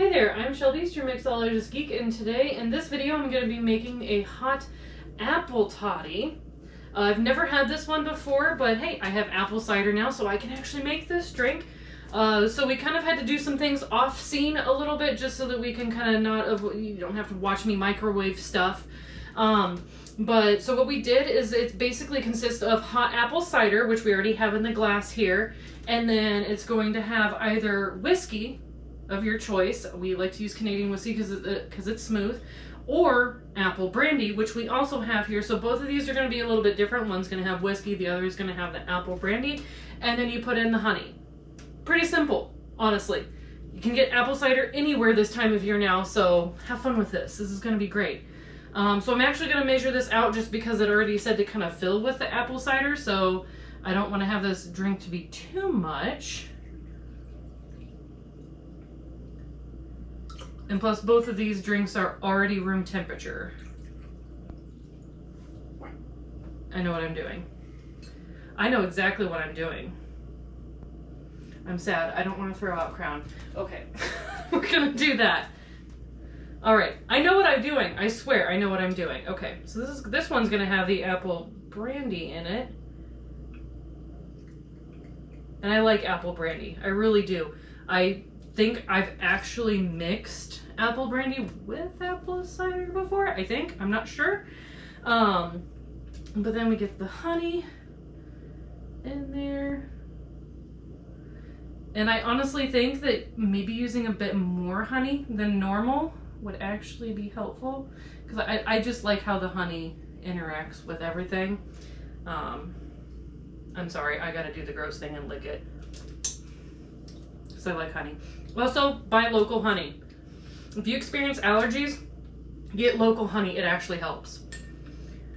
Hi there, I'm Shelby, your mixologist geek, and today in this video I'm going to be making a hot apple toddy. I've never had this one before, but hey, I have apple cider now, so I can actually make this drink. So we kind of had to do some things off scene a little bit, just so that we can kind of not, you don't have to watch me microwave stuff. But so what we did is it basically consists of hot apple cider, which we already have in the glass here, and then it's going to have either whiskey of your choice. We like to use Canadian whiskey because it's smooth, or apple brandy, which we also have here. So both of these are going to be a little bit different. One's going to have whiskey, the other is going to have the apple brandy, and then you put in the honey. Pretty simple, honestly. You can get apple cider anywhere this time of year now, so have fun with this. This is going to be great. So I'm actually going to measure this out just because it already said to kind of fill with the apple cider, so I don't want to have this drink to be too much. And plus, both of these drinks are already room temperature. I know what I'm doing. I know exactly what I'm doing. I'm sad. I don't want to throw out Crown. Okay, we're gonna do that. All right, I know what I'm doing. I swear, I know what I'm doing. Okay, so this one's gonna have the apple brandy in it, and I like apple brandy. I really do. I think I've actually mixed apple brandy with apple cider before. I think. I'm not sure. But then we get the honey in there. And I honestly think that maybe using a bit more honey than normal would actually be helpful, because I just like how the honey interacts with everything. I'm sorry, I gotta do the gross thing and lick it. So I like honey. Also, buy local honey. If you experience allergies, get local honey. It actually helps.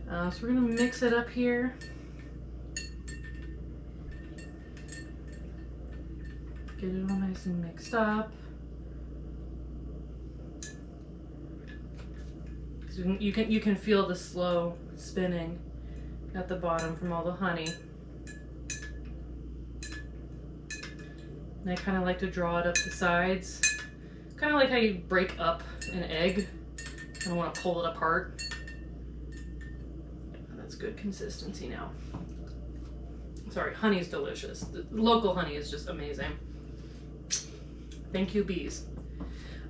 So we're gonna mix it up here. Get it all nice and mixed up. So you can feel the slow spinning at the bottom from all the honey. And I kind of like to draw it up the sides. Kind of like how you break up an egg. I don't want to pull it apart. That's good consistency now. Sorry, honey's delicious. The local honey is just amazing. Thank you, bees.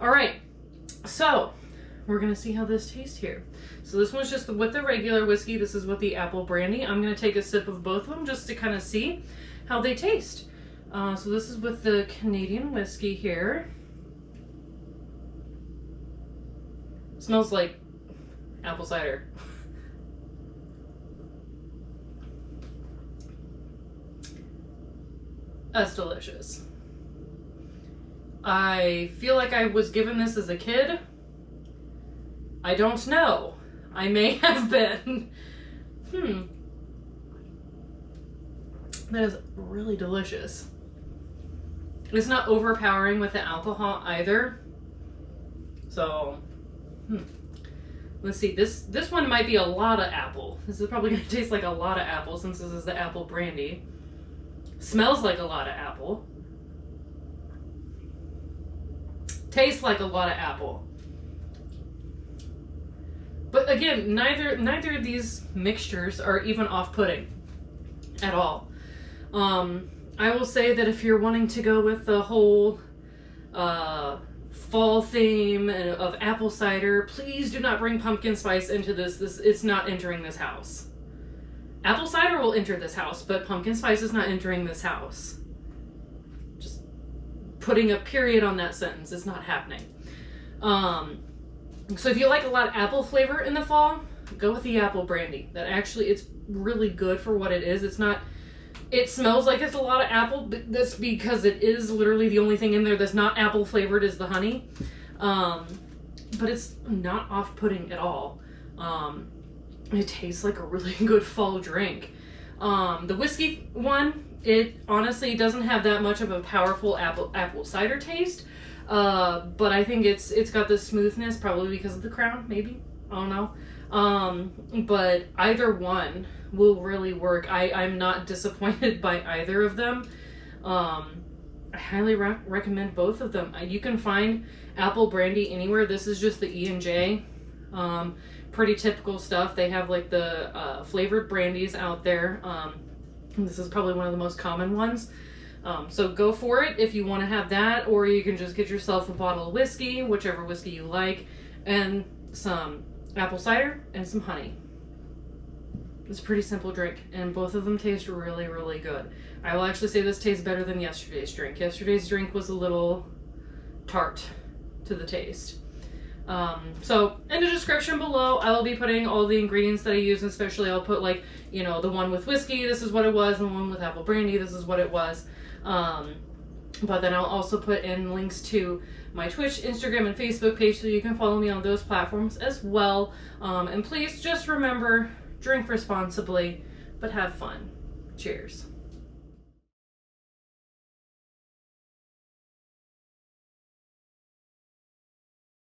All right, so we're gonna see how this tastes here. So this one's just with the regular whiskey. This is with the apple brandy. I'm gonna take a sip of both of them just to kind of see how they taste. So this is with the Canadian whiskey here. Smells like apple cider. That's delicious. I feel like I was given this as a kid. I don't know. I may have been. That is really delicious. It's not overpowering with the alcohol either. So, let's see. This one might be a lot of apple. This is probably going to taste like a lot of apple since this is the apple brandy. Smells like a lot of apple. Tastes like a lot of apple. But again, neither of these mixtures are even off-putting at all. I will say that if you're wanting to go with the whole fall theme of apple cider, please do not bring pumpkin spice into this. It's not entering this house. Apple cider will enter this house, but pumpkin spice is not entering this house. Just putting a period on that sentence. It's not happening. So if you like a lot of apple flavor in the fall, go with the apple brandy. That actually, it's really good for what it is. It's not, it smells like it's a lot of apple, but that's because it is literally the only thing in there that's not apple flavored is the honey. But it's not off-putting at all. It tastes like a really good fall drink. The whiskey one, it honestly doesn't have that much of a powerful apple cider taste. But I think it's got this smoothness, probably because of the Crown, maybe. I don't know. But either one will really work. I'm not disappointed by either of them. I highly recommend both of them. You can find apple brandy anywhere. This is just the E&J. Pretty typical stuff. They have like the flavored brandies out there. This is probably one of the most common ones. So go for it if you want to have that, or you can just get yourself a bottle of whiskey, whichever whiskey you like, and some apple cider and some honey. It's a pretty simple drink, and both of them taste really, really good. I will actually say this tastes better than yesterday's drink. Yesterday's drink was a little tart to the taste. So in the description below, I will be putting all the ingredients that I use, especially I'll put like, you know, the one with whiskey, this is what it was, and the one with apple brandy, this is what it was. But then I'll also put in links to my Twitch, Instagram, and Facebook page so you can follow me on those platforms as well. And please just remember, drink responsibly, but have fun. Cheers.